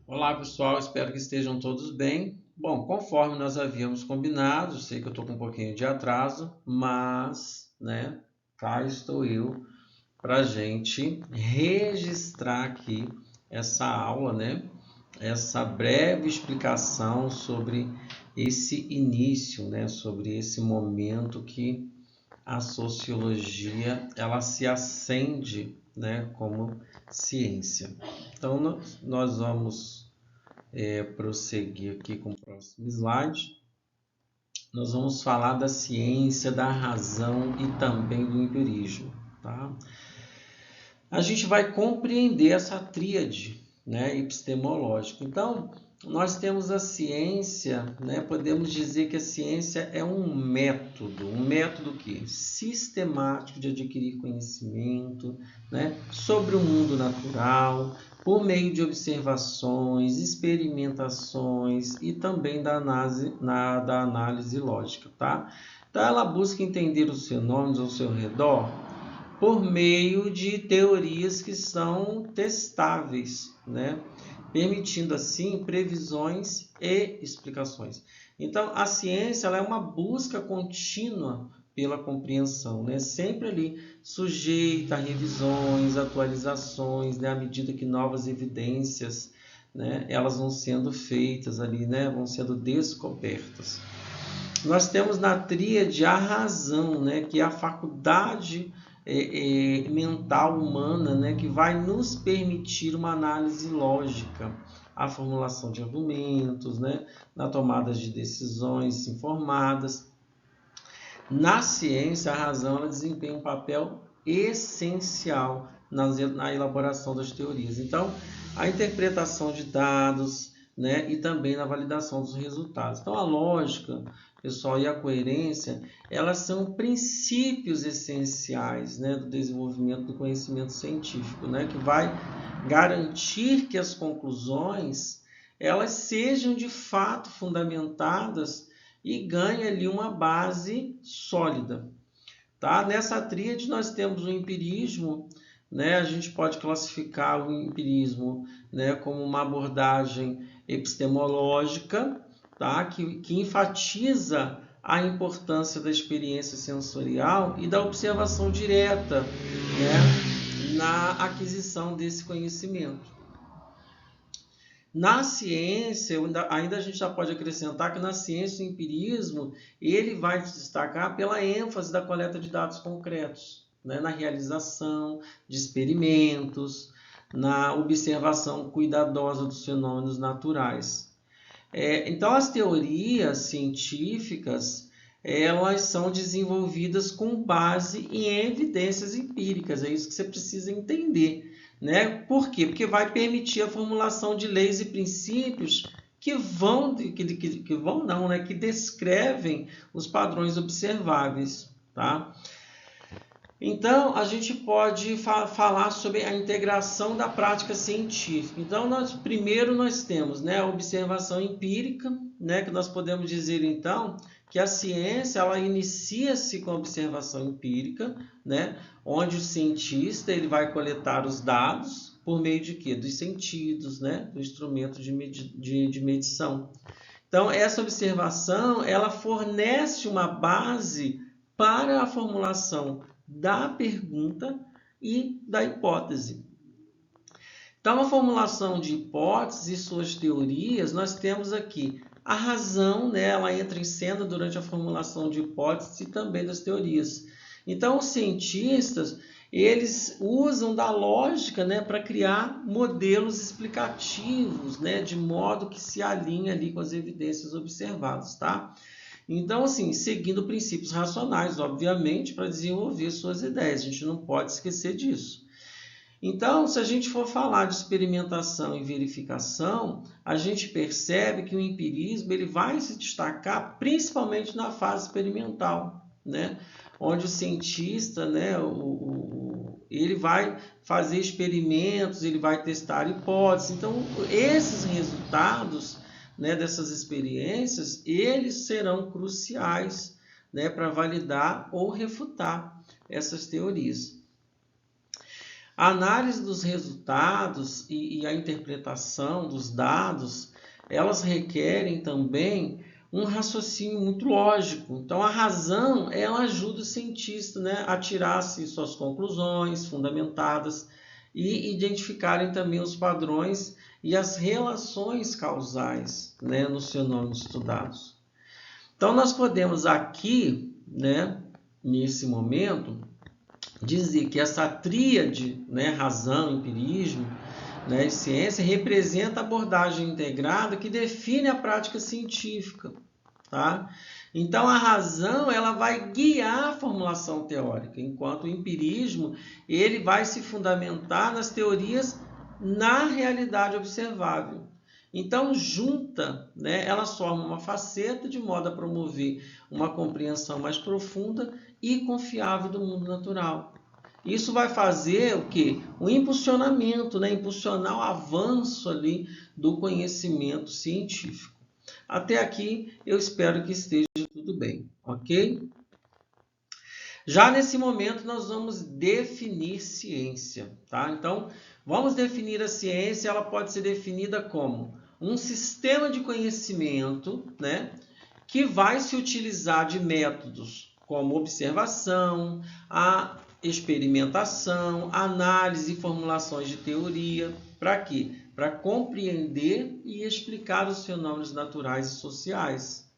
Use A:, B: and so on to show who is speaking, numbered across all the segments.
A: Olá pessoal, espero que estejam todos bem. Bom, conforme nós havíamos combinado, sei que eu estou com um pouquinho de atraso, mas, cá estou eu para a gente registrar aqui essa aula, essa breve explicação sobre esse início, sobre esse momento que a sociologia ela se acende, como ciência. Então, nós vamos prosseguir aqui com o próximo slide. Nós vamos falar da ciência, da razão e também do empirismo. Tá? A gente vai compreender essa tríade, epistemológica. Então, nós temos a ciência, podemos dizer que a ciência é um método que sistemático de adquirir conhecimento, sobre o mundo natural, por meio de observações, experimentações e também da análise lógica, tá? Então, ela busca entender os fenômenos ao seu redor por meio de teorias que são testáveis, permitindo assim previsões e explicações. Então, a ciência ela é uma busca contínua pela compreensão, sempre ali sujeita a revisões, atualizações, à medida que novas evidências, elas vão sendo feitas ali, vão sendo descobertas. Nós temos na tríade a razão, que é a faculdade mental humana, que vai nos permitir uma análise lógica, a formulação de argumentos, na tomada de decisões informadas. Na ciência, a razão ela desempenha um papel essencial na elaboração das teorias. Então, a interpretação de dados, e também na validação dos resultados. Então, a lógica, pessoal, e a coerência, elas são princípios essenciais, do desenvolvimento do conhecimento científico, que vai garantir que as conclusões elas sejam de fato fundamentadas e ganhem ali uma base sólida. Tá? Nessa tríade nós temos o empirismo, a gente pode classificar o empirismo como uma abordagem epistemológica, tá? que enfatiza a importância da experiência sensorial e da observação direta, na aquisição desse conhecimento. Na ciência, ainda a gente já pode acrescentar que na ciência o empirismo ele vai se destacar pela ênfase da coleta de dados concretos, na realização de experimentos, na observação cuidadosa dos fenômenos naturais. Então, as teorias científicas elas são desenvolvidas com base em evidências empíricas, é isso que você precisa entender. Por quê? Porque vai permitir a formulação de leis e princípios que descrevem os padrões observáveis. Tá? Então, a gente pode falar sobre a integração da prática científica. Então, primeiro nós temos a observação empírica, que nós podemos dizer, então, que a ciência ela inicia-se com a observação empírica, onde o cientista ele vai coletar os dados por meio de quê? Dos sentidos, do instrumento de medição. Então, essa observação ela fornece uma base para a formulação da pergunta e da hipótese. Então, a formulação de hipóteses e suas teorias, nós temos aqui a razão, ela entra em cena durante a formulação de hipóteses e também das teorias. Então, os cientistas, eles usam da lógica, para criar modelos explicativos, de modo que se alinhe ali com as evidências observadas, tá? Então, assim, seguindo princípios racionais, obviamente, para desenvolver suas ideias. A gente não pode esquecer disso. Então, se a gente for falar de experimentação e verificação, a gente percebe que o empirismo ele vai se destacar principalmente na fase experimental, onde o cientista, ele vai fazer experimentos, ele vai testar hipóteses. Então, esses resultados dessas experiências, eles serão cruciais para validar ou refutar essas teorias. A análise dos resultados e a interpretação dos dados, elas requerem também um raciocínio muito lógico. Então, a razão, ela ajuda o cientista, né, a tirar suas conclusões fundamentadas e identificarem também os padrões e as relações causais, né, nos fenômenos estudados. Então, nós podemos aqui, né, nesse momento, dizer que essa tríade, né, razão, empirismo, né, e ciência, representa a abordagem integrada que define a prática científica. Tá? Então, a razão ela vai guiar a formulação teórica, enquanto o empirismo ele vai se fundamentar nas teorias na realidade observável. Então, junta, né, elas formam uma faceta de modo a promover uma compreensão mais profunda e confiável do mundo natural. Isso vai fazer o quê? O impulsionamento, né? Impulsionar o avanço ali do conhecimento científico. Até aqui eu espero que esteja tudo bem, ok? Já nesse momento nós vamos definir ciência, tá? Então, vamos definir a ciência, ela pode ser definida como um sistema de conhecimento, né, que vai se utilizar de métodos como observação, a experimentação, análise e formulações de teoria. Para quê? Para compreender e explicar os fenômenos naturais e sociais.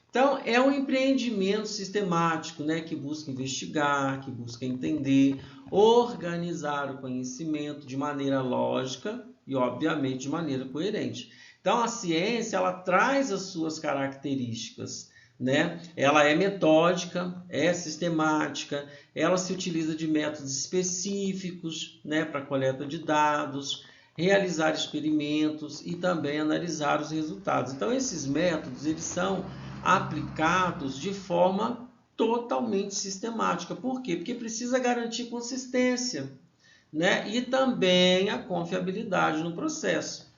A: Então, é um empreendimento sistemático, né, que busca investigar, que busca entender, organizar o conhecimento de maneira lógica e, obviamente, de maneira coerente. Então, a ciência ela traz as suas características, né? Ela é metódica, é sistemática, ela se utiliza de métodos específicos, né, para coleta de dados, realizar experimentos e também analisar os resultados. Então, esses métodos eles são aplicados de forma totalmente sistemática. Por quê? Porque precisa garantir consistência, né? E também a confiabilidade no processo.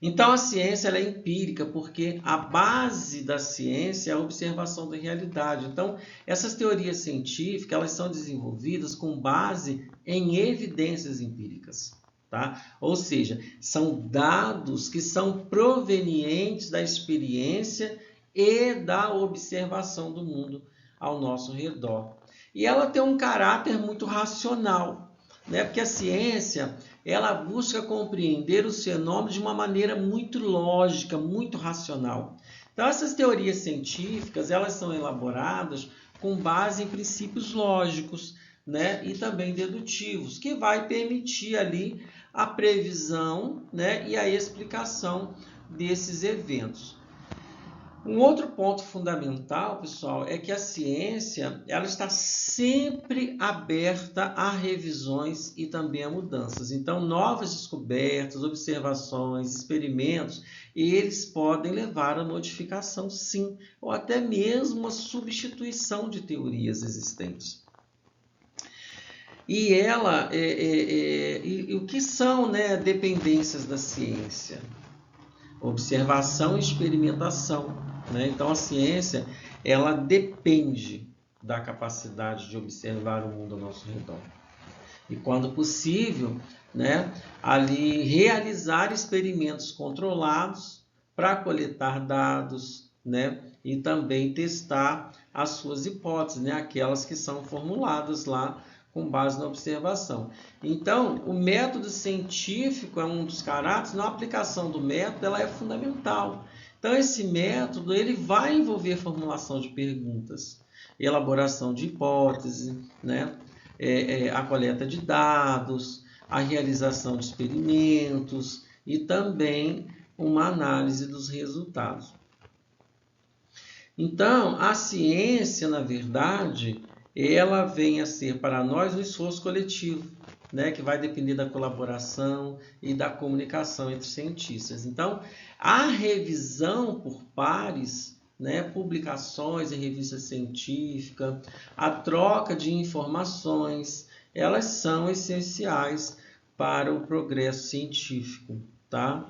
A: Então, a ciência ela é empírica, porque a base da ciência é a observação da realidade. Então, essas teorias científicas elas são desenvolvidas com base em evidências empíricas. Tá? Ou seja, são dados que são provenientes da experiência e da observação do mundo ao nosso redor. E ela tem um caráter muito racional, né? Porque a ciência ela busca compreender os fenômenos de uma maneira muito lógica, muito racional. Então, essas teorias científicas elas são elaboradas com base em princípios lógicos, né? E também dedutivos, que vai permitir ali a previsão, né, e a explicação desses eventos. Um outro ponto fundamental, pessoal, é que a ciência ela está sempre aberta a revisões e também a mudanças. Então, novas descobertas, observações, experimentos, eles podem levar a modificação, sim, ou até mesmo a substituição de teorias existentes. E ela, e o que são, né, dependências da ciência? Observação e experimentação, né? Então, a ciência, ela depende da capacidade de observar o mundo ao nosso redor. E, quando possível, né, ali realizar experimentos controlados para coletar dados, né, e também testar as suas hipóteses, né, aquelas que são formuladas lá com base na observação. Então, o método científico é um dos caráteres, na aplicação do método ela é fundamental. Então, esse método ele vai envolver formulação de perguntas, elaboração de hipóteses, né? A coleta de dados, a realização de experimentos e também uma análise dos resultados. Então, a ciência, na verdade, ela vem a ser para nós um esforço coletivo, né, que vai depender da colaboração e da comunicação entre cientistas. Então, a revisão por pares, né, publicações em revistas científicas, a troca de informações, elas são essenciais para o progresso científico, tá?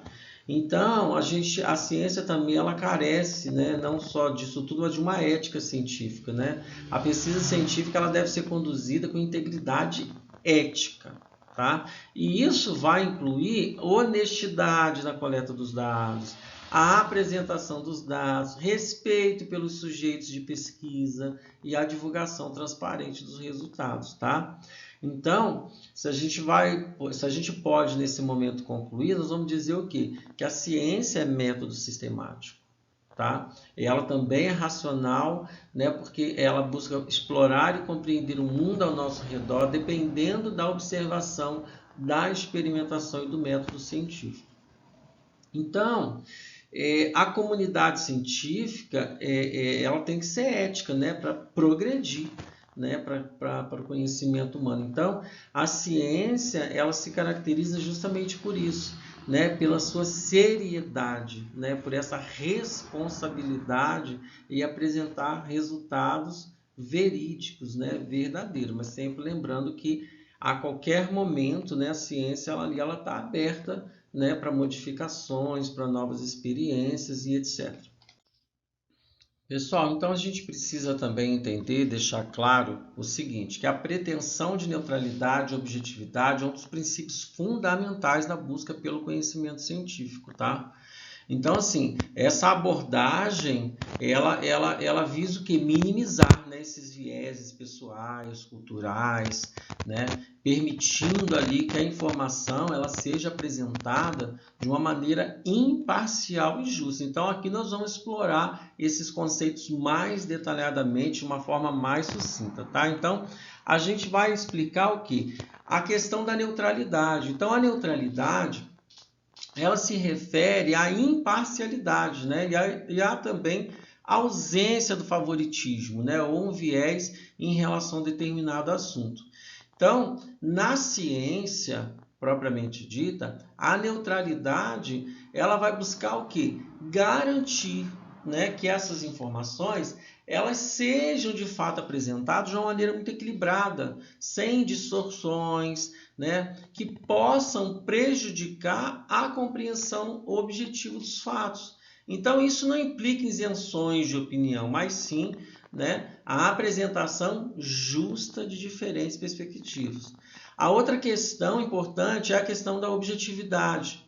A: Então, a ciência também ela carece, né, não só disso tudo, mas de uma ética científica, né? A pesquisa científica ela deve ser conduzida com integridade ética, tá? E isso vai incluir honestidade na coleta dos dados, a apresentação dos dados, respeito pelos sujeitos de pesquisa e a divulgação transparente dos resultados, tá? Então, se a gente pode nesse momento concluir, nós vamos dizer o quê? Que a ciência é método sistemático, tá? E ela também é racional, né? Porque ela busca explorar e compreender o mundo ao nosso redor, dependendo da observação, da experimentação e do método científico. Então, a comunidade científica ela tem que ser ética, né, para progredir, né, para o conhecimento humano. Então, a ciência ela se caracteriza justamente por isso, né, pela sua seriedade, né, por essa responsabilidade e apresentar resultados verídicos, né, verdadeiros, mas sempre lembrando que a qualquer momento, né, a ciência ela está aberta, né, para modificações, para novas experiências e etc. Pessoal, então a gente precisa também entender, deixar claro o seguinte, que a pretensão de neutralidade e objetividade é um dos princípios fundamentais da busca pelo conhecimento científico, tá? Então, assim, essa abordagem, ela visa o quê? Minimizar, né, esses vieses pessoais, culturais, né, permitindo ali que a informação ela seja apresentada de uma maneira imparcial e justa. Então, aqui nós vamos explorar esses conceitos mais detalhadamente, de uma forma mais sucinta, tá? Então, a gente vai explicar o quê? A questão da neutralidade. Então, a neutralidade ela se refere à imparcialidade, né? E há também ausência do favoritismo, né? Ou um viés em relação a determinado assunto. Então, na ciência propriamente dita, a neutralidade ela vai buscar o quê? Garantir, né, que essas informações elas sejam de fato apresentadas de uma maneira muito equilibrada, sem distorções, né, que possam prejudicar a compreensão objetiva dos fatos. Então, isso não implica isenções de opinião, mas sim, né, a apresentação justa de diferentes perspectivas. A outra questão importante é a questão da objetividade.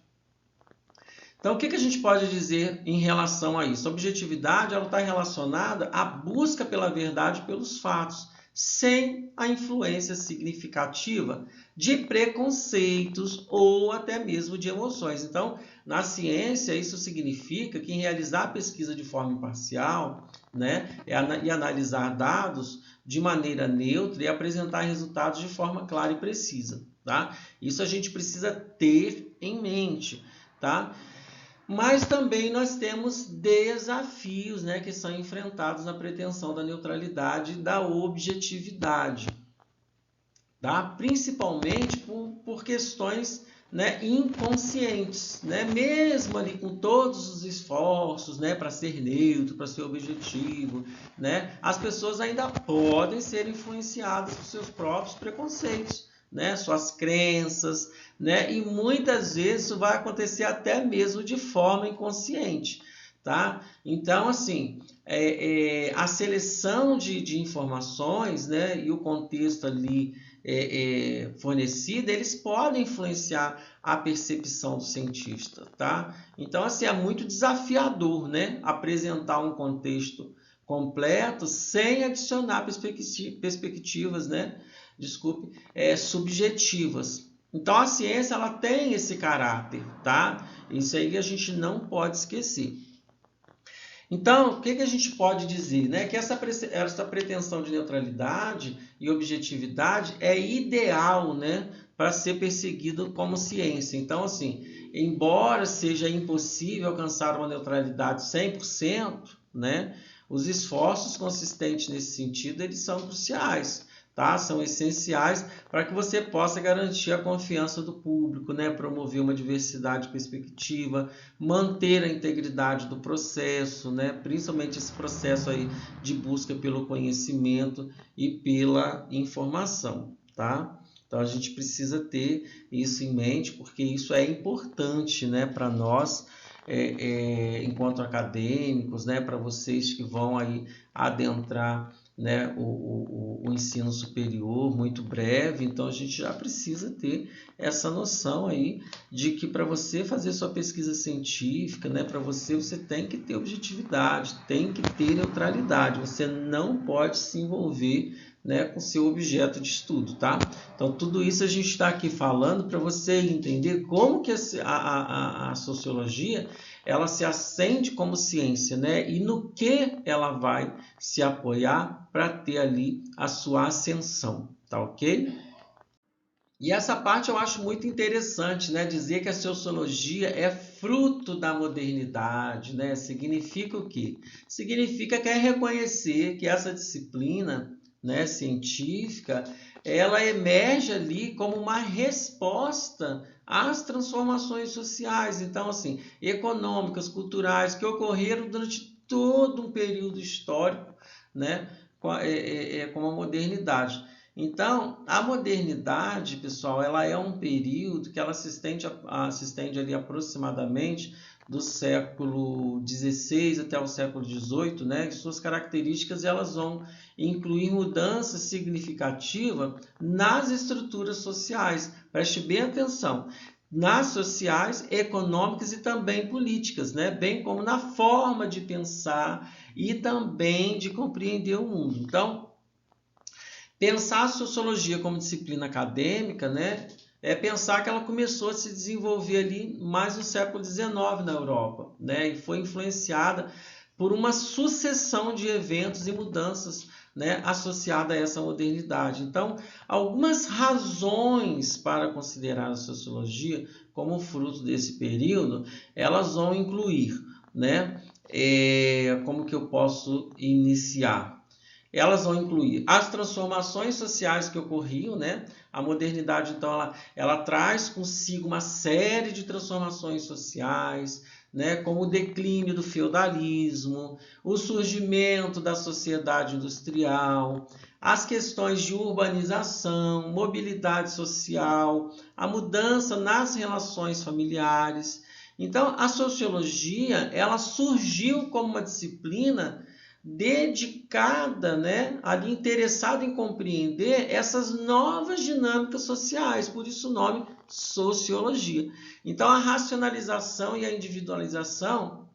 A: Então, o que a gente pode dizer em relação a isso? A objetividade está relacionada à busca pela verdade pelos fatos, sem a influência significativa de preconceitos ou até mesmo de emoções. Então, na ciência, isso significa que em realizar a pesquisa de forma imparcial, né, e analisar dados de maneira neutra e apresentar resultados de forma clara e precisa. Tá? Isso a gente precisa ter em mente. Tá? Mas também nós temos desafios, né, que são enfrentados na pretensão da neutralidade e da objetividade, tá? Principalmente por questões, né, inconscientes, né? Mesmo ali com todos os esforços, né, para ser neutro, para ser objetivo, né, as pessoas ainda podem ser influenciadas por seus próprios preconceitos, né, suas crenças, né, e muitas vezes isso vai acontecer até mesmo de forma inconsciente, tá? Então, assim, a seleção de informações, né, e o contexto ali fornecido, eles podem influenciar a percepção do cientista, tá? Então, assim, é muito desafiador, né, apresentar um contexto completo sem adicionar perspectivas, né, subjetivas. Então, a ciência ela tem esse caráter, tá? Isso aí a gente não pode esquecer. Então, o que a gente pode dizer? Né? Que essa pretensão de neutralidade e objetividade é ideal, né, para ser perseguido como ciência. Então, assim, embora seja impossível alcançar uma neutralidade 100%, né, os esforços consistentes nesse sentido eles são cruciais. Tá? São essenciais para que você possa garantir a confiança do público, né? Promover uma diversidade de perspectiva, manter a integridade do processo, né? Principalmente esse processo aí de busca pelo conhecimento e pela informação. Tá? Então a gente precisa ter isso em mente, porque isso é importante, né, para nós, enquanto acadêmicos, né, para vocês que vão aí adentrar né, o ensino superior muito breve, então a gente já precisa ter essa noção aí de que para você fazer sua pesquisa científica, né, para você tem que ter objetividade, tem que ter neutralidade, você não pode se envolver, né, com seu objeto de estudo, tá? Então tudo isso a gente está aqui falando para você entender como que a sociologia ela se acende como ciência, né? E no que ela vai se apoiar para ter ali a sua ascensão, tá ok? E essa parte eu acho muito interessante, né? Dizer que a sociologia é fruto da modernidade, né? Significa o quê? Significa que é reconhecer que essa disciplina, né, científica, ela emerge ali como uma resposta às transformações sociais, então assim, econômicas, culturais, que ocorreram durante todo um período histórico, né, com a modernidade. Então, a modernidade, pessoal, ela é um período que ela se estende ali aproximadamente do século XVI até o século XVIII, né? E suas características elas vão incluir mudanças significativas nas estruturas sociais. Preste bem atenção. Nas sociais, econômicas e também políticas, né? Bem como na forma de pensar e também de compreender o mundo. Então, pensar a sociologia como disciplina acadêmica, né, é pensar que ela começou a se desenvolver ali mais no século XIX na Europa, né, e foi influenciada por uma sucessão de eventos e mudanças, né, associada a essa modernidade. Então, algumas razões para considerar a sociologia como fruto desse período, elas vão incluir, né, como que eu posso iniciar? Elas vão incluir as transformações sociais que ocorriam, né? A modernidade, então, ela traz consigo uma série de transformações sociais, né? Como o declínio do feudalismo, o surgimento da sociedade industrial, as questões de urbanização, mobilidade social, a mudança nas relações familiares. Então, a sociologia, ela surgiu como uma disciplina dedicada, né, ali interessada em compreender essas novas dinâmicas sociais, por isso o nome sociologia. Então a racionalização e a individualização,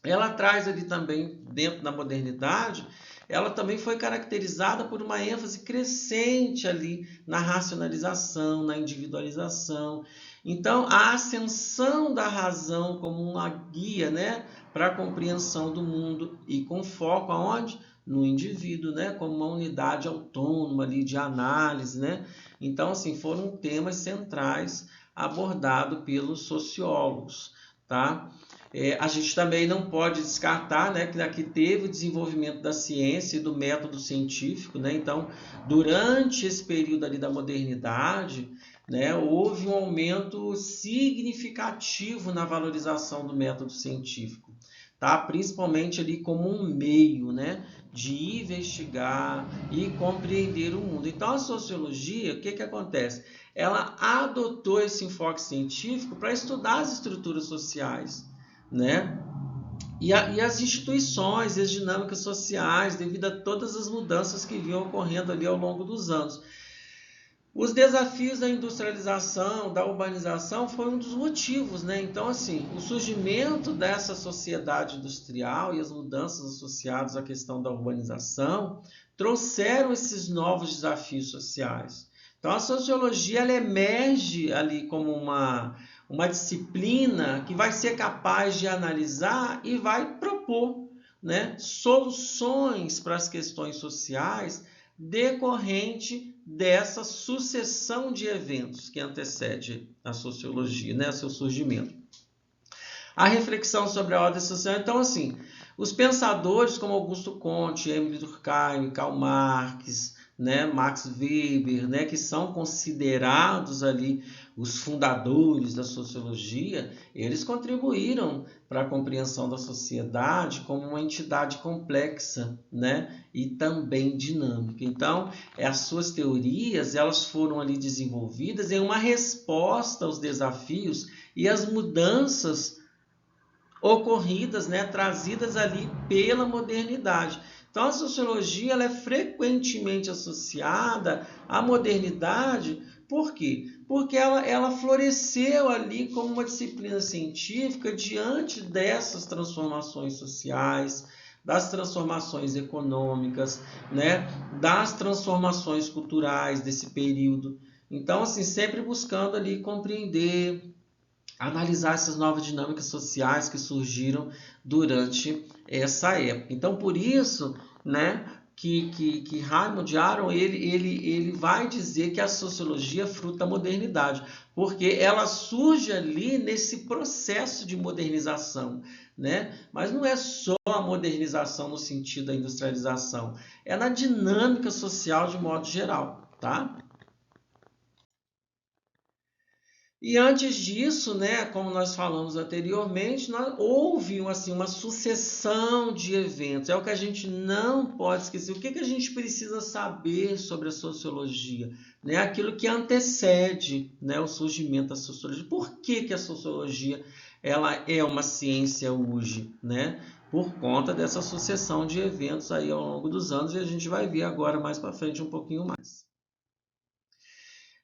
A: ela traz ali também, dentro da modernidade, ela também foi caracterizada por uma ênfase crescente ali na racionalização, na individualização. Então, a ascensão da razão como uma guia, né, para a compreensão do mundo e com foco aonde? No indivíduo, né, como uma unidade autônoma ali de análise, né? Então, assim, foram temas centrais abordados pelos sociólogos, tá? A gente também não pode descartar, né, que aqui teve o desenvolvimento da ciência e do método científico, né? Então, durante esse período ali da modernidade, né, houve um aumento significativo na valorização do método científico, tá? Principalmente ali como um meio, né, de investigar e compreender o mundo. Então, a sociologia, o que acontece? Ela adotou esse enfoque científico para estudar as estruturas sociais, né? E as instituições, as dinâmicas sociais, devido a todas as mudanças que vinham ocorrendo ali ao longo dos anos. Os desafios da industrialização, da urbanização, foram um dos motivos, né? Então, assim, o surgimento dessa sociedade industrial e as mudanças associadas à questão da urbanização trouxeram esses novos desafios sociais. Então, a sociologia ela emerge ali como uma disciplina que vai ser capaz de analisar e vai propor, né, soluções para as questões sociais decorrente dessa sucessão de eventos que antecede a sociologia, né, seu surgimento. A reflexão sobre a ordem social. Então, assim, os pensadores como Augusto Comte, Émile Durkheim, Karl Marx, né, Max Weber, né, que são considerados ali os fundadores da sociologia, eles contribuíram para a compreensão da sociedade como uma entidade complexa, né, e também dinâmica. Então, as suas teorias elas foram ali desenvolvidas em uma resposta aos desafios e às mudanças ocorridas, né, trazidas ali pela modernidade. Então, a sociologia ela é frequentemente associada à modernidade. Por quê? Porque ela floresceu ali como uma disciplina científica diante dessas transformações sociais, das transformações econômicas, né, das transformações culturais desse período. Então, assim, sempre buscando ali compreender, analisar essas novas dinâmicas sociais que surgiram durante essa época. Então, por isso, né, que Raymond Aron ele vai dizer que a sociologia é fruto da modernidade, porque ela surge ali nesse processo de modernização, né? Mas não é só a modernização no sentido da industrialização, é na dinâmica social de modo geral, tá? E antes disso, né, como nós falamos anteriormente, houve assim, uma sucessão de eventos. É o que a gente não pode esquecer. O que a gente precisa saber sobre a sociologia? Né? Aquilo que antecede, né, o surgimento da sociologia. Por que a sociologia ela é uma ciência hoje? Né? Por conta dessa sucessão de eventos aí ao longo dos anos, e a gente vai ver agora mais para frente um pouquinho mais.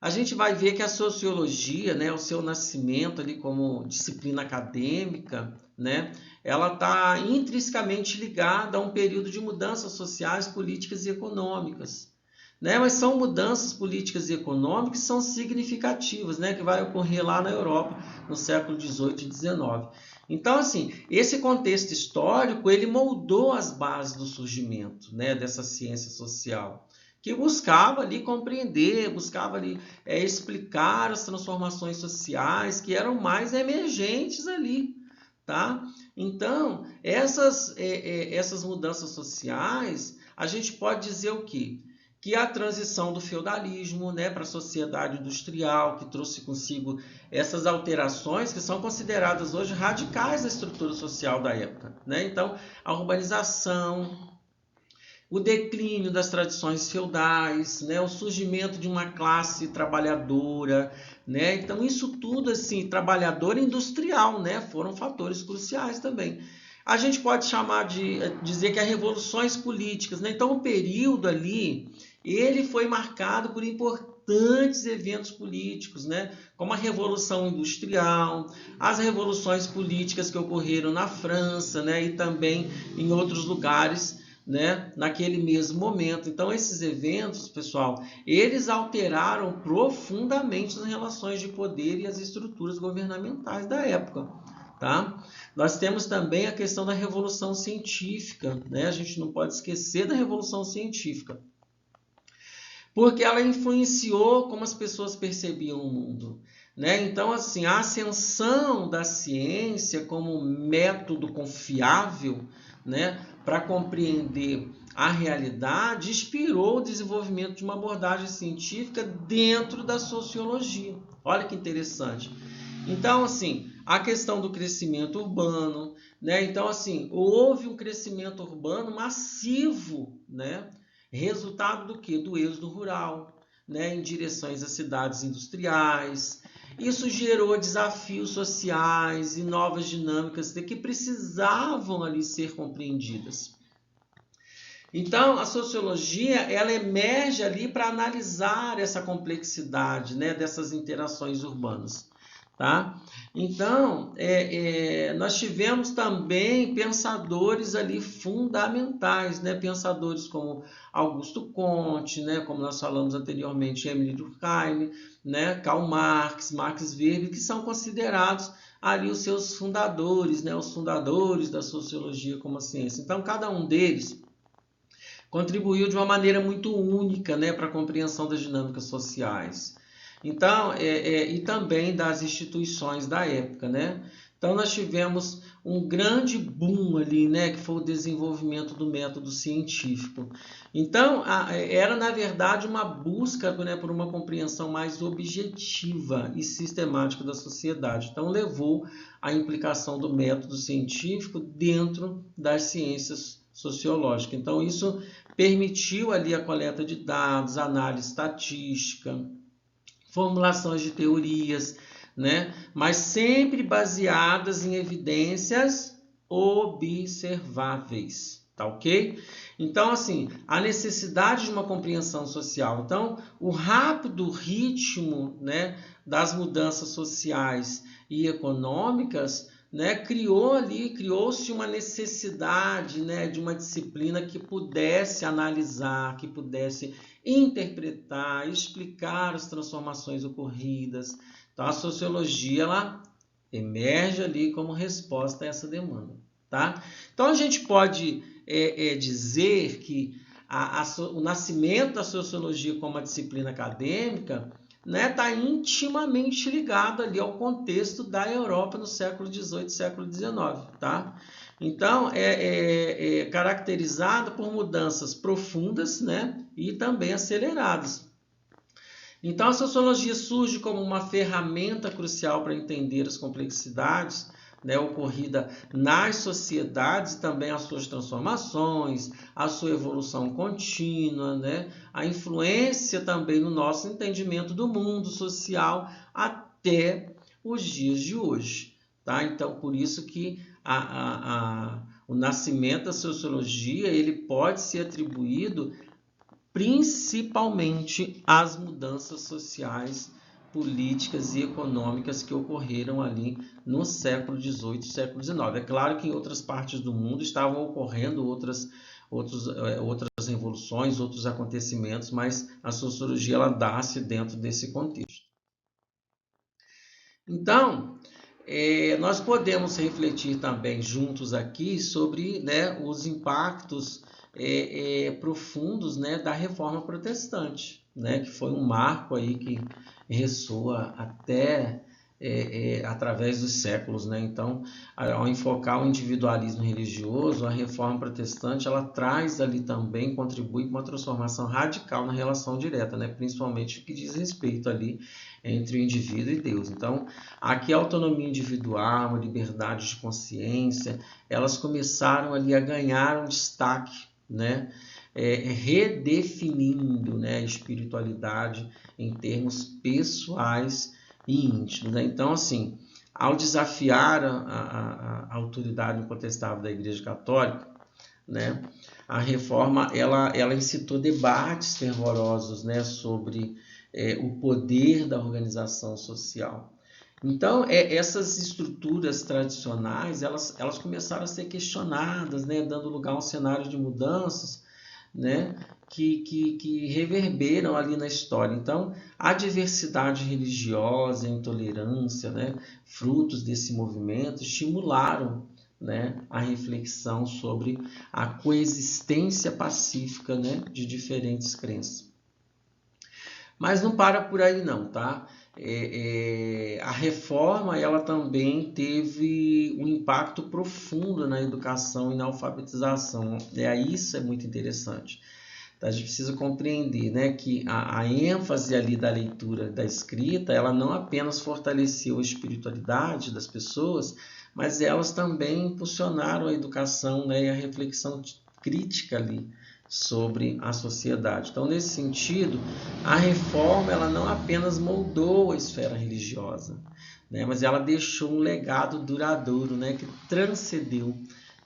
A: A gente vai ver que a sociologia, né, o seu nascimento ali como disciplina acadêmica, né, ela está intrinsecamente ligada a um período de mudanças sociais, políticas e econômicas. Né? Mas são mudanças políticas e econômicas que são significativas, né, que vai ocorrer lá na Europa no século XVIII e XIX. Então, assim, esse contexto histórico ele moldou as bases do surgimento, né, dessa ciência social, que buscava ali compreender, buscava ali explicar as transformações sociais que eram mais emergentes ali, tá? Então, essas mudanças sociais, a gente pode dizer o quê? Que a transição do feudalismo, né, para a sociedade industrial, que trouxe consigo essas alterações que são consideradas hoje radicais na estrutura social da época, né? Então, a urbanização, o declínio das tradições feudais, né, o surgimento de uma classe trabalhadora, né? Então isso tudo assim, trabalhadora industrial, né, foram fatores cruciais também. A gente pode chamar de dizer que as revoluções políticas, né? Então o período ali, ele foi marcado por importantes eventos políticos, né? Como a Revolução Industrial, as revoluções políticas que ocorreram na França, né, e também em outros lugares, né, naquele mesmo momento. Então, esses eventos, pessoal, eles alteraram profundamente as relações de poder e as estruturas governamentais da época. Tá? Nós temos também a questão da Revolução Científica, né? A gente não pode esquecer da Revolução Científica, porque ela influenciou como as pessoas percebiam o mundo. Né? Então, assim, a ascensão da ciência como método confiável, né, para compreender a realidade, inspirou o desenvolvimento de uma abordagem científica dentro da sociologia. Olha que interessante. Então, assim, a questão do crescimento urbano, né? Então, assim, houve um crescimento urbano massivo, né? Resultado do quê? Do êxodo rural, né? Em direções às cidades industriais. Isso gerou desafios sociais e novas dinâmicas que precisavam ali ser compreendidas. Então, a sociologia ela emerge ali para analisar essa complexidade, né, dessas interações urbanas. Tá? Então, nós tivemos também pensadores ali fundamentais, né? Pensadores como Augusto Comte, né? Como nós falamos anteriormente, Emile Durkheim, né? Karl Marx, Max Weber, que são considerados ali os seus fundadores, né? Os fundadores da sociologia como ciência. Então, cada um deles contribuiu de uma maneira muito única, né? Para a compreensão das dinâmicas sociais. Então, e também das instituições da época, né? Então, nós tivemos um grande boom ali, né? Que foi o desenvolvimento do método científico. Então, era, na verdade, uma busca, né, por uma compreensão mais objetiva e sistemática da sociedade. Então, levou à implicação do método científico dentro das ciências sociológicas. Então, isso permitiu ali a coleta de dados, análise estatística, formulações de teorias, né? Mas sempre baseadas em evidências observáveis, tá ok? Então, assim, a necessidade de uma compreensão social. Então, o rápido ritmo, né, das mudanças sociais e econômicas, né, criou-se uma necessidade, né, de uma disciplina que pudesse analisar, que pudesse interpretar, explicar as transformações ocorridas. Então, a sociologia, ela emerge ali como resposta a essa demanda, tá? Então, a gente pode dizer que o nascimento da sociologia como uma disciplina acadêmica, né, está intimamente ligado ali ao contexto da Europa no século XVIII, século XIX, tá? Então, é caracterizada por mudanças profundas, né, e também aceleradas. Então, a sociologia surge como uma ferramenta crucial para entender as complexidades, né, ocorrida nas sociedades, também as suas transformações, a sua evolução contínua, né, a influência também no nosso entendimento do mundo social até os dias de hoje. Tá? Então, por isso que o nascimento da sociologia ele pode ser atribuído principalmente às mudanças sociais, políticas e econômicas que ocorreram ali no século XVIII, século XIX. É claro que em outras partes do mundo estavam ocorrendo outras revoluções, outros acontecimentos, mas a sociologia ela dá-se dentro desse contexto. Então, nós podemos refletir também juntos aqui sobre, né, os impactos profundos, né, da Reforma Protestante, né, que foi um marco aí que ressoa até através dos séculos, né? Então, ao enfocar o individualismo religioso, a Reforma Protestante ela traz ali também, contribui com uma transformação radical na relação direta, né? Principalmente o que diz respeito ali entre o indivíduo e Deus. Então, aqui a autonomia individual, a liberdade de consciência, elas começaram ali a ganhar um destaque, né? Redefinindo, né, a espiritualidade em termos pessoais e íntimos. Né? Então, assim, ao desafiar a autoridade incontestável da Igreja Católica, né, a reforma ela incitou debates fervorosos, né, sobre o poder da organização social. Então, essas estruturas tradicionais, elas começaram a ser questionadas, né, dando lugar a um cenário de mudanças, né, que reverberam ali na história. Então, a diversidade religiosa, a intolerância, né, frutos desse movimento, estimularam, né, a reflexão sobre a coexistência pacífica, né, de diferentes crenças. Mas não para por aí não, tá? A reforma ela também teve um impacto profundo na educação e na alfabetização. Isso é muito interessante. Então, a gente precisa compreender, né, que a ênfase ali da leitura, da escrita, ela não apenas fortaleceu a espiritualidade das pessoas, mas elas também impulsionaram a educação, né, e a reflexão crítica ali sobre a sociedade. Então, nesse sentido, a reforma ela não apenas moldou a esfera religiosa, né, mas ela deixou um legado duradouro, né, que transcendeu,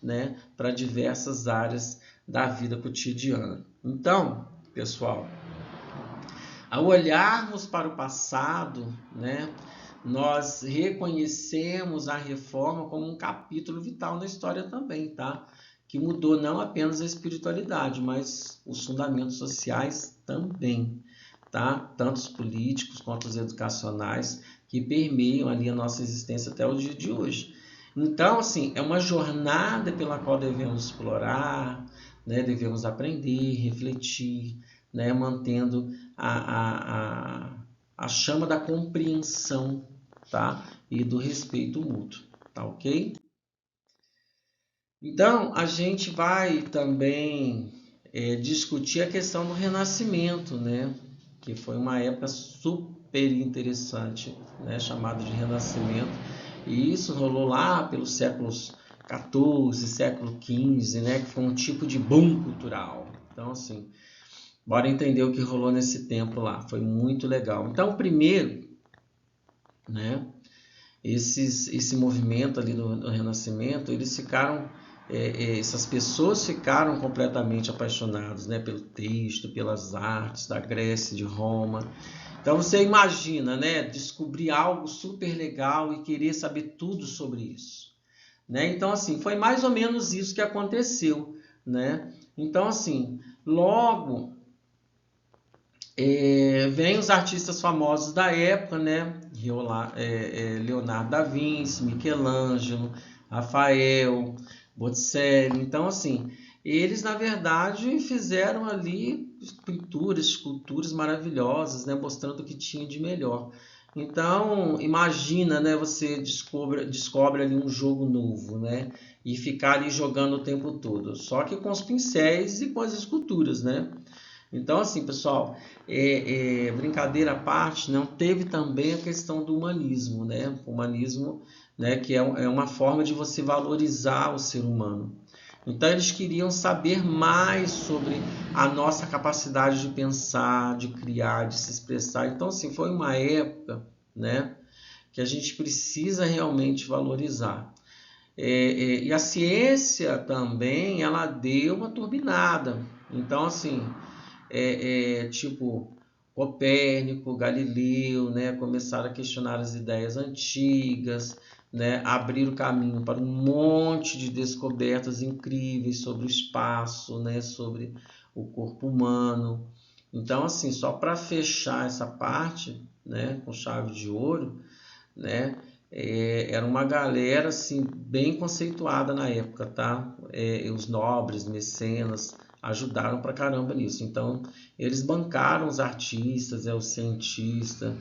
A: né, para diversas áreas da vida cotidiana. Então, pessoal, ao olharmos para o passado, né, nós reconhecemos a reforma como um capítulo vital na história também, tá? Que mudou não apenas a espiritualidade, mas os fundamentos sociais também, tá? Tanto os políticos quanto os educacionais que permeiam ali a nossa existência até o dia de hoje. Então, assim, é uma jornada pela qual devemos explorar, né? Devemos aprender, refletir, né? Mantendo a chama da compreensão, tá? E do respeito mútuo, tá ok? Então, a gente vai também discutir a questão do Renascimento, né? Que foi uma época super interessante, né? Chamada de Renascimento. E isso rolou lá pelos séculos XIV, século XV, né? Que foi um tipo de boom cultural. Então, assim, bora entender o que rolou nesse tempo lá. Foi muito legal. Então, primeiro, né? esse movimento ali no Renascimento, eles ficaram, essas pessoas ficaram completamente apaixonadas, né, pelo texto, pelas artes da Grécia, de Roma. Então você imagina, né, descobrir algo super legal e querer saber tudo sobre isso, né? Então assim, foi mais ou menos isso que aconteceu, né? Então assim, logo vem os artistas famosos da época, né? Leonardo da Vinci, Michelangelo, Rafael, Botticelli. Então, assim, eles na verdade fizeram ali pinturas, esculturas maravilhosas, né? Mostrando o que tinha de melhor. Então, imagina, né? Você descobre ali um jogo novo, né? E ficar ali jogando o tempo todo, só que com os pincéis e com as esculturas, né? Então, assim, pessoal, brincadeira à parte, não teve também a questão do humanismo, né? O humanismo, né, que é uma forma de você valorizar o ser humano. Então, eles queriam saber mais sobre a nossa capacidade de pensar, de criar, de se expressar. Então, assim, foi uma época, né, que a gente precisa realmente valorizar. E a ciência também, ela deu uma turbinada. Então, assim, tipo Copérnico, Galileu, né, começaram a questionar as ideias antigas, né, abrir o caminho para um monte de descobertas incríveis sobre o espaço, né, sobre o corpo humano. Então, assim, só para fechar essa parte, né, com chave de ouro, né, era uma galera assim bem conceituada na época, tá? Os nobres, mecenas ajudaram pra caramba nisso. Então, eles bancaram os artistas, os cientistas,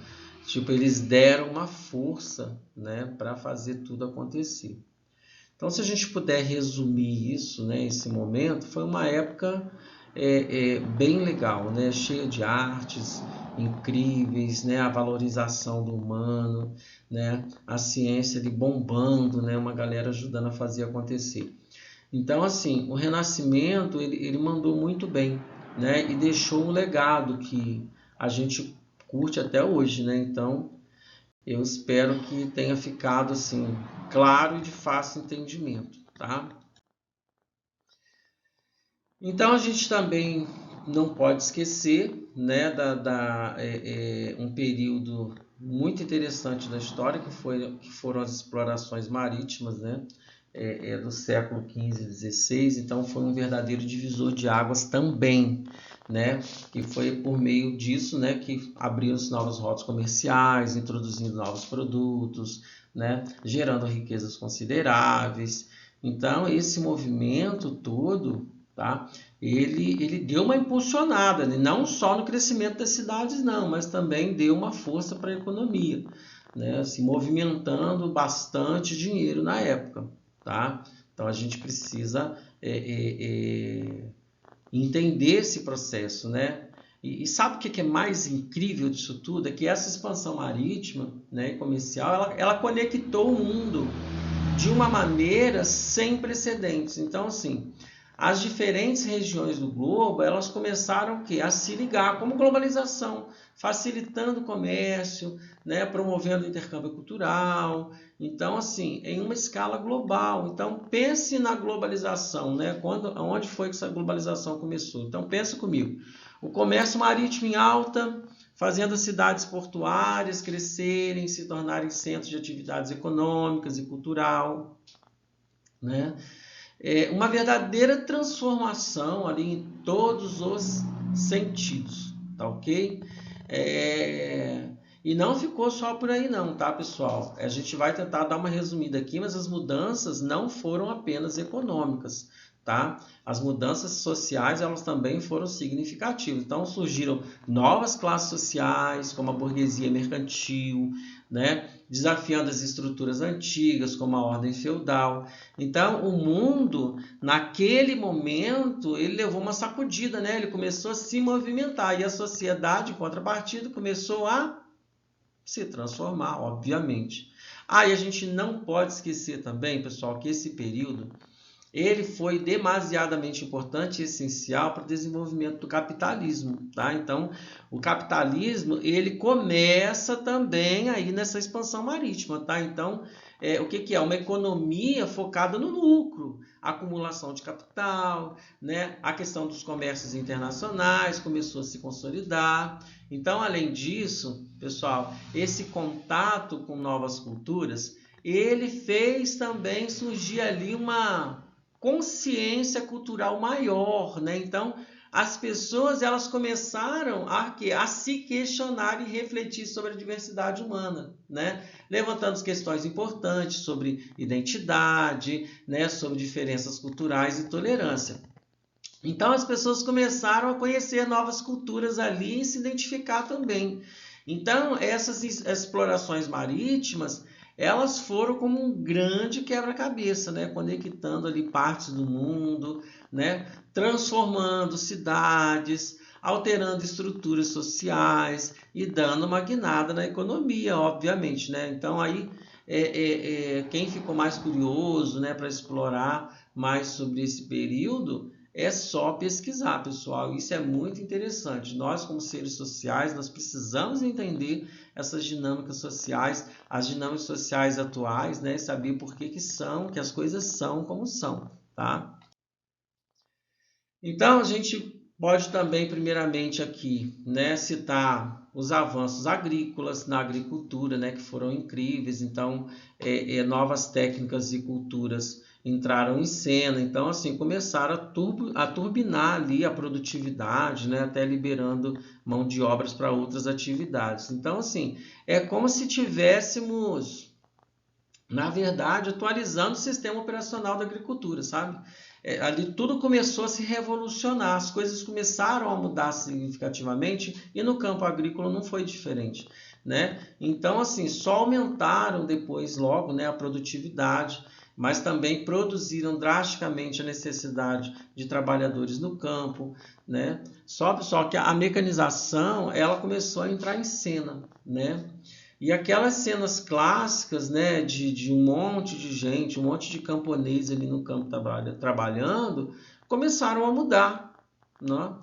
A: tipo, eles deram uma força, né, para fazer tudo acontecer. Então, se a gente puder resumir isso, né, esse momento, foi uma época bem legal, né, cheia de artes incríveis, né, a valorização do humano, né, a ciência ali bombando, né, uma galera ajudando a fazer acontecer. Então, assim, o Renascimento ele mandou muito bem, né, e deixou um legado que a gente curte até hoje, né? Então, eu espero que tenha ficado assim claro e de fácil entendimento, tá? Então a gente também não pode esquecer, né, um período muito interessante da história que foram as explorações marítimas, né, do século XV e XVI. Então foi um verdadeiro divisor de águas também, né, que foi por meio disso, né, que abriram-se novas rotas comerciais, introduzindo novos produtos, né, gerando riquezas consideráveis. Então esse movimento todo, tá? Ele deu uma impulsionada, né? Não só no crescimento das cidades, não, mas também deu uma força para a economia, né? Se movimentando bastante dinheiro na época, tá? Então a gente precisa entender esse processo, né? E sabe o que é mais incrível disso tudo? É que essa expansão marítima, né, e comercial, ela conectou o mundo de uma maneira sem precedentes. Então, assim, as diferentes regiões do globo, elas começaram a se ligar como globalização, facilitando o comércio, né, promovendo o intercâmbio cultural. Então, assim, em uma escala global. Então, pense na globalização, né? Onde foi que essa globalização começou? Então, pensa comigo. O comércio marítimo em alta, fazendo as cidades portuárias crescerem, se tornarem centros de atividades econômicas e cultural, né? Uma verdadeira transformação ali em todos os sentidos, tá ok? E não ficou só por aí não, tá, pessoal? A gente vai tentar dar uma resumida aqui, mas as mudanças não foram apenas econômicas, tá? As mudanças sociais, elas também foram significativas. Então, surgiram novas classes sociais, como a burguesia mercantil, né? Desafiando as estruturas antigas, como a ordem feudal. Então, o mundo, naquele momento, ele levou uma sacudida, né? Ele começou a se movimentar e a sociedade, em contrapartida, começou a se transformar, obviamente. E a gente não pode esquecer também, pessoal, que esse período ele foi demasiadamente importante e essencial para o desenvolvimento do capitalismo, tá? Então, o capitalismo, ele começa também aí nessa expansão marítima, tá? Então, o que é? Uma economia focada no lucro, acumulação de capital, né? A questão dos comércios internacionais começou a se consolidar. Então, além disso, pessoal, esse contato com novas culturas, ele fez também surgir ali uma consciência cultural maior, né? Então, as pessoas elas começaram a se questionar e refletir sobre a diversidade humana, né? Levantando questões importantes sobre identidade, né? Sobre diferenças culturais e tolerância. Então, as pessoas começaram a conhecer novas culturas ali e se identificar também. Então, essas explorações marítimas, elas foram como um grande quebra-cabeça, né? Conectando ali partes do mundo, né? Transformando cidades, alterando estruturas sociais e dando uma guinada na economia, obviamente, né? Então, aí, quem ficou mais curioso, né, para explorar mais sobre esse período, é só pesquisar, pessoal. Isso é muito interessante. Nós, como seres sociais, nós precisamos entender essas dinâmicas sociais, as dinâmicas sociais atuais, né? Saber por que que as coisas são como são, tá? Então, a gente pode também, primeiramente aqui, né, citar os avanços agrícolas na agricultura, né, que foram incríveis. Então, novas técnicas e culturas entraram em cena. Então, assim, começaram a turbinar ali a produtividade, né, até liberando mão de obras para outras atividades. Então, assim, é como se tivéssemos, na verdade, atualizando o sistema operacional da agricultura, sabe? Ali tudo começou a se revolucionar, as coisas começaram a mudar significativamente e no campo agrícola não foi diferente, né? Então, assim, só aumentaram depois logo, né, a produtividade, mas também produziram drasticamente a necessidade de trabalhadores no campo, né? Só que a mecanização, ela começou a entrar em cena, né? E aquelas cenas clássicas, né, de um monte de gente, um monte de camponês ali no campo trabalhando, começaram a mudar, né?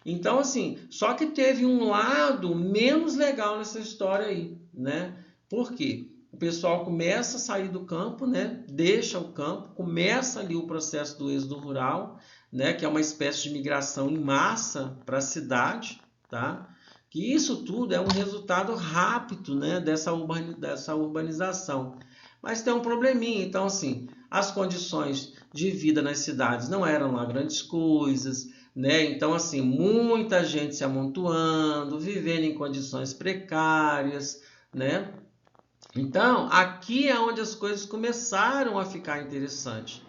A: Então, assim, só que teve um lado menos legal nessa história aí, né? Por quê? O pessoal começa a sair do campo, né? Deixa o campo, começa ali o processo do êxodo rural, né? Que é uma espécie de migração em massa para a cidade, tá? Que isso tudo é um resultado rápido, né, dessa urbanização. Mas tem um probleminha, então assim, as condições de vida nas cidades não eram lá grandes coisas, né? Então assim, muita gente se amontoando, vivendo em condições precárias, né? Então, aqui é onde as coisas começaram a ficar interessantes.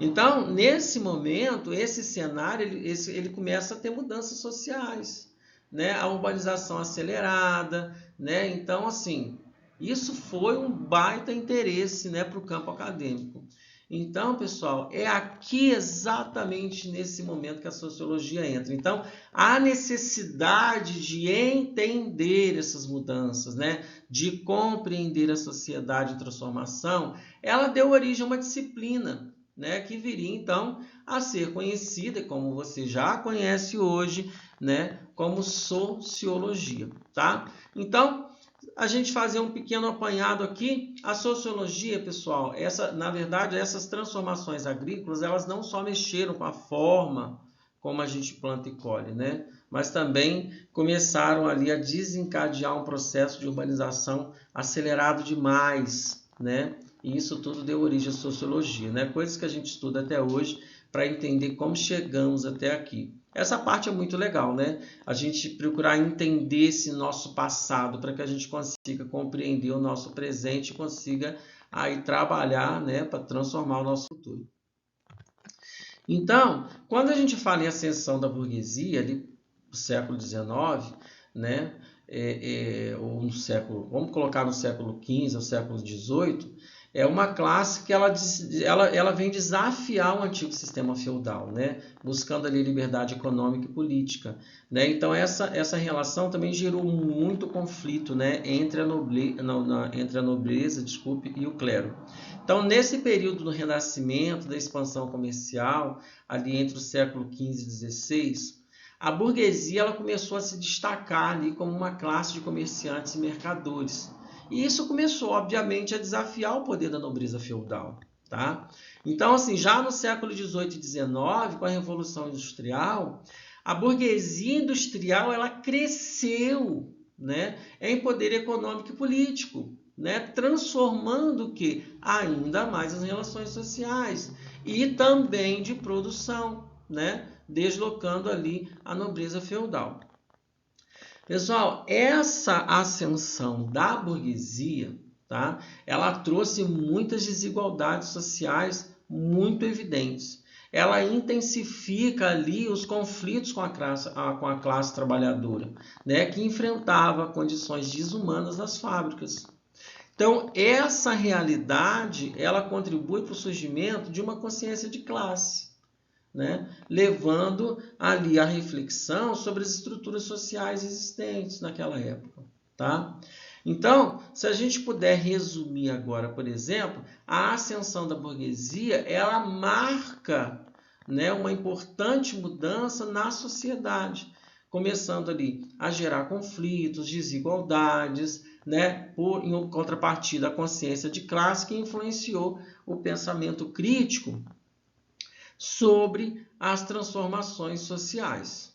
A: Então, nesse momento, esse cenário ele começa a ter mudanças sociais, né? A urbanização acelerada, né? Então, assim, isso foi um baita interesse, né, para o campo acadêmico. Então, pessoal, é aqui exatamente nesse momento que a sociologia entra. Então, a necessidade de entender essas mudanças, né, de compreender a sociedade em transformação, ela deu origem a uma disciplina, né, que viria então a ser conhecida, como você já conhece hoje, né, como sociologia, tá? Então, a gente fazer um pequeno apanhado aqui, a sociologia, pessoal, na verdade, essas transformações agrícolas, elas não só mexeram com a forma como a gente planta e colhe, né? Mas também começaram ali a desencadear um processo de urbanização acelerado demais, né? E isso tudo deu origem à sociologia, né? Coisas que a gente estuda até hoje para entender como chegamos até aqui. Essa parte é muito legal, né? A gente procurar entender esse nosso passado para que a gente consiga compreender o nosso presente e consiga aí trabalhar, né, para transformar o nosso futuro. Então, quando a gente fala em ascensão da burguesia, ali no século XIX, né, ou no século, vamos colocar no século XV ou século XVIII, é uma classe que ela vem desafiar o antigo sistema feudal, né, buscando ali liberdade econômica e política, né. Então essa relação também gerou muito conflito, né, entre a nobreza, desculpe, e o clero. Então, nesse período do Renascimento, da expansão comercial, ali entre o século XV e XVI, a burguesia ela começou a se destacar ali como uma classe de comerciantes e mercadores. E isso começou, obviamente, a desafiar o poder da nobreza feudal. Tá? Então, assim, já no século XVIII e XIX, com a Revolução Industrial, a burguesia industrial ela cresceu, né, em poder econômico e político, né, transformando o quê? Ainda mais as relações sociais e também de produção, né, deslocando ali a nobreza feudal. Pessoal, essa ascensão da burguesia, tá, ela trouxe muitas desigualdades sociais muito evidentes. Ela intensifica ali os conflitos com a classe trabalhadora, né, que enfrentava condições desumanas nas fábricas. Então, essa realidade, ela contribui para o surgimento de uma consciência de classe, né, levando ali a reflexão sobre as estruturas sociais existentes naquela época. Tá? Então, se a gente puder resumir agora, por exemplo, a ascensão da burguesia, ela marca, né, uma importante mudança na sociedade, começando ali a gerar conflitos, desigualdades, né, em contrapartida à consciência de classe que influenciou o pensamento crítico sobre as transformações sociais.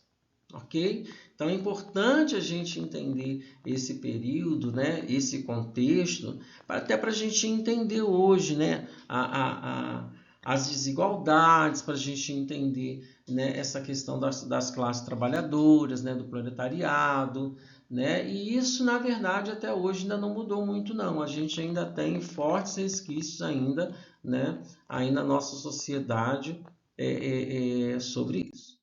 A: Ok? Então é importante a gente entender esse período, né, esse contexto, até para a gente entender hoje, né, as desigualdades, para a gente entender, né, essa questão das classes trabalhadoras, né, do proletariado, né, e isso, na verdade, até hoje ainda não mudou muito, não. A gente ainda tem fortes resquícios ainda, né, aí na nossa sociedade sobre isso.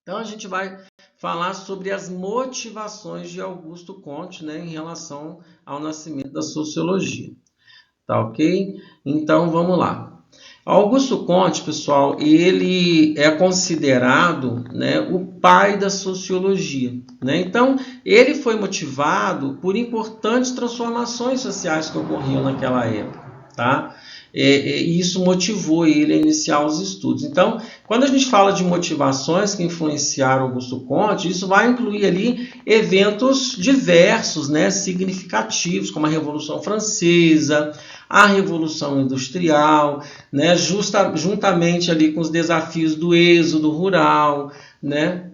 A: Então, a gente vai falar sobre as motivações de Augusto Comte, né, em relação ao nascimento da sociologia. Tá ok? Então, vamos lá. Augusto Comte, pessoal, ele é considerado, né, o pai da sociologia. Né? Então, ele foi motivado por importantes transformações sociais que ocorriam naquela época. Tá? E isso motivou ele a iniciar os estudos. Então, quando a gente fala de motivações que influenciaram Augusto Comte, isso vai incluir ali eventos diversos, né, significativos, como a Revolução Francesa, a Revolução Industrial, né, juntamente ali com os desafios do êxodo rural, né,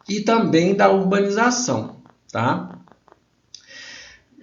A: e também da urbanização. Tá?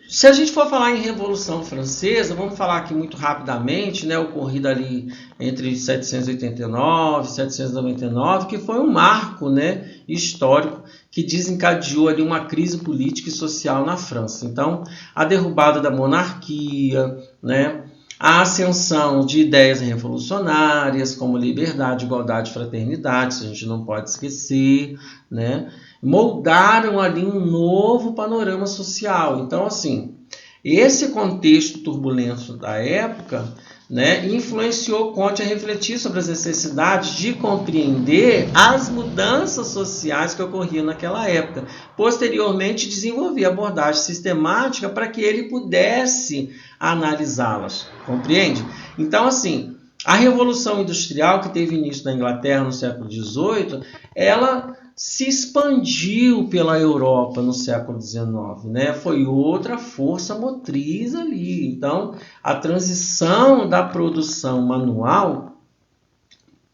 A: Se a gente for falar em Revolução Francesa, vamos falar aqui muito rapidamente, né, ocorrida ali entre 789 e 799, que foi um marco, né, histórico que desencadeou ali uma crise política e social na França. Então, a derrubada da monarquia, né, a ascensão de ideias revolucionárias como liberdade, igualdade, fraternidade, isso a gente não pode esquecer, né, moldaram ali um novo panorama social. Então, assim, esse contexto turbulento da época, né, influenciou Comte a refletir sobre as necessidades de compreender as mudanças sociais que ocorriam naquela época. Posteriormente, desenvolver abordagem sistemática para que ele pudesse analisá-las. Compreende? Então, assim, a Revolução Industrial, que teve início na Inglaterra no século XVIII, ela se expandiu pela Europa no século XIX, né? Foi outra força motriz ali. Então, a transição da produção manual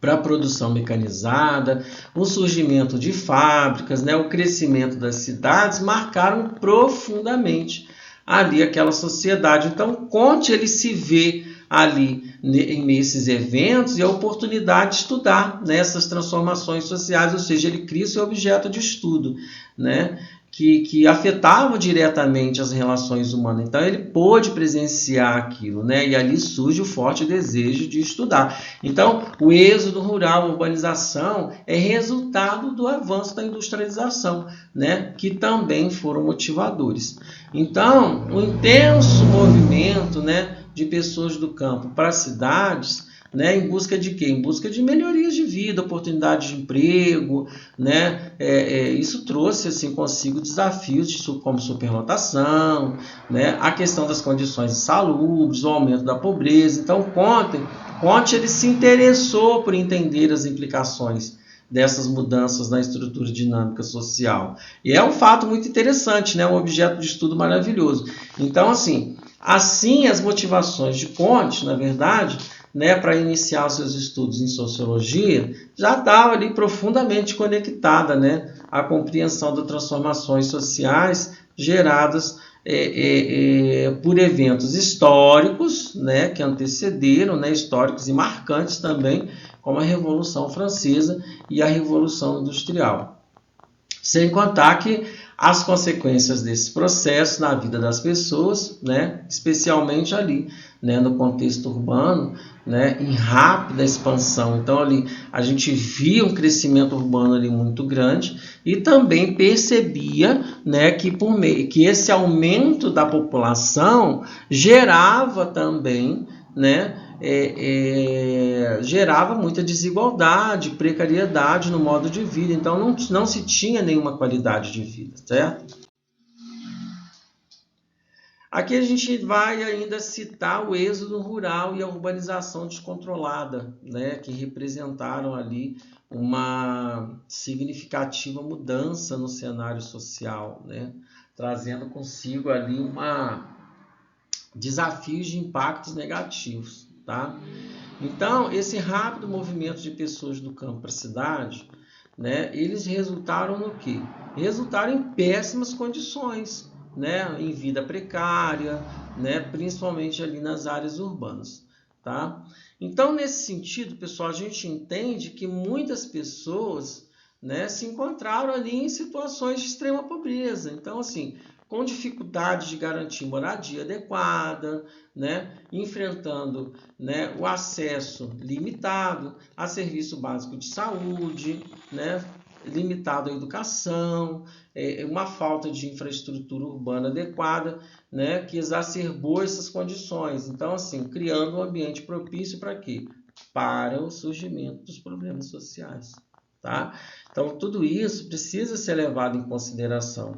A: para a produção mecanizada, o surgimento de fábricas, né? O crescimento das cidades marcaram profundamente ali aquela sociedade. Então, Comte ele se vê ali nesses eventos e a oportunidade de estudar nessas transformações sociais, ou seja, ele cria seu objeto de estudo, né, que afetavam diretamente as relações humanas. Então, ele pôde presenciar aquilo, né, e ali surge o forte desejo de estudar. Então, o êxodo rural, a urbanização, é resultado do avanço da industrialização, né, que também foram motivadores. Então, o intenso movimento, né, de pessoas do campo para as cidades né? Em busca de quê? Em busca de melhorias de vida, oportunidades de emprego, né? Isso trouxe assim consigo desafios como superlotação, né? A questão das condições insalubres, o aumento da pobreza. Então, Comte ele se interessou por entender as implicações dessas mudanças na estrutura dinâmica social. E é um fato muito interessante, né? Um objeto de estudo maravilhoso. Então, assim as motivações de Comte, na verdade, né, para iniciar seus estudos em sociologia, já estava ali profundamente conectada, né, à compreensão das transformações sociais geradas por eventos históricos, né, que antecederam, né, históricos e marcantes também, como a Revolução Francesa e a Revolução Industrial. Sem contar que as consequências desse processo na vida das pessoas, né, especialmente ali, né, no contexto urbano, né, em rápida expansão. Então ali a gente via um crescimento urbano ali muito grande e também percebia, né, que esse aumento da população gerava também, né, gerava muita desigualdade, precariedade no modo de vida. Então não se tinha nenhuma qualidade de vida, certo? Aqui a gente vai ainda citar o êxodo rural e a urbanização descontrolada, né, que representaram ali uma significativa mudança no cenário social, né, trazendo consigo ali desafios de impactos negativos, tá? Então, esse rápido movimento de pessoas do campo para a cidade, né, eles resultaram no quê? Resultaram em péssimas condições, né, em vida precária, né, principalmente ali nas áreas urbanas, tá? Então, nesse sentido, pessoal, a gente entende que muitas pessoas, né, se encontraram ali em situações de extrema pobreza. Então, assim, com dificuldade de garantir moradia adequada, né, enfrentando, né, o acesso limitado a serviço básico de saúde, né, limitado à educação, uma falta de infraestrutura urbana adequada, né, que exacerbou essas condições. Então, assim, criando um ambiente propício para quê? Para o surgimento dos problemas sociais, tá? Então, tudo isso precisa ser levado em consideração.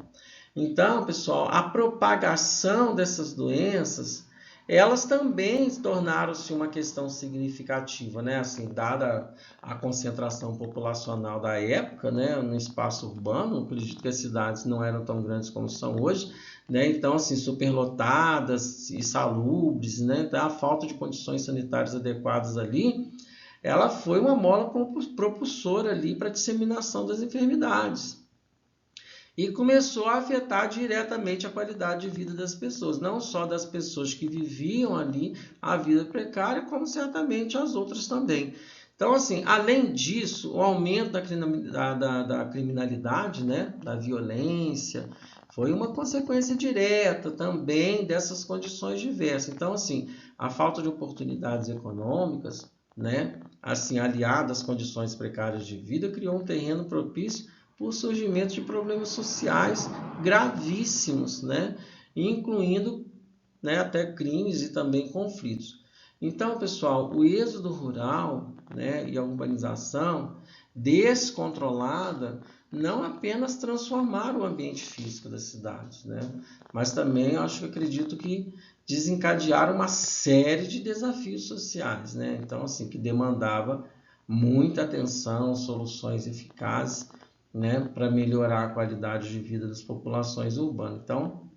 A: Então, pessoal, a propagação dessas doenças, elas também tornaram-se uma questão significativa, né? Assim, dada a concentração populacional da época, né, no espaço urbano, acredito que as cidades não eram tão grandes como são hoje, né? Então, assim, superlotadas e salubres, né? Então, a falta de condições sanitárias adequadas ali, ela foi uma mola propulsora ali para a disseminação das enfermidades. E começou a afetar diretamente a qualidade de vida das pessoas, não só das pessoas que viviam ali a vida precária, como certamente as outras também. Então, assim, além disso, o aumento da criminalidade, né, da violência, foi uma consequência direta também dessas condições diversas. Então, assim, a falta de oportunidades econômicas, né, assim, aliada às condições precárias de vida, criou um terreno propício por surgimento de problemas sociais gravíssimos, né, incluindo, né, até crimes e também conflitos. Então, pessoal, o êxodo rural, né, e a urbanização descontrolada não apenas transformaram o ambiente físico das cidades, né, mas também acredito que desencadearam uma série de desafios sociais, né, então assim, que demandava muita atenção, soluções eficazes, né, para melhorar a qualidade de vida das populações urbanas. Então,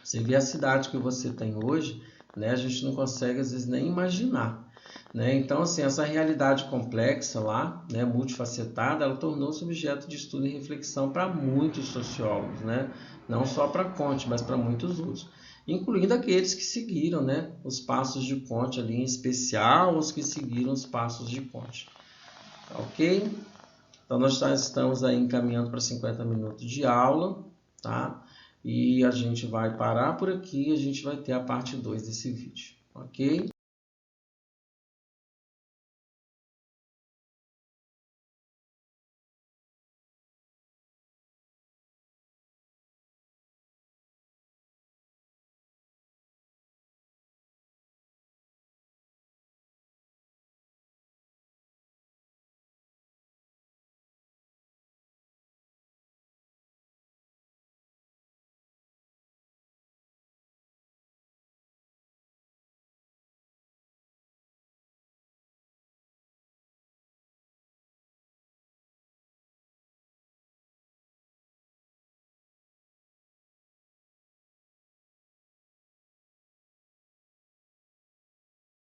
A: você vê a cidade que você tem hoje, né, a gente não consegue às vezes nem imaginar, né? Então, assim, essa realidade complexa lá, né, multifacetada, ela tornou-se objeto de estudo e reflexão para muitos sociólogos, né? Não só para Comte, mas para muitos outros, incluindo aqueles que seguiram, né, os passos de Comte ali, em especial os que seguiram os passos de Comte. Ok? Então, nós já estamos aí encaminhando para 50 minutos de aula, tá? E a gente vai parar por aqui e a gente vai ter a parte 2 desse vídeo, ok?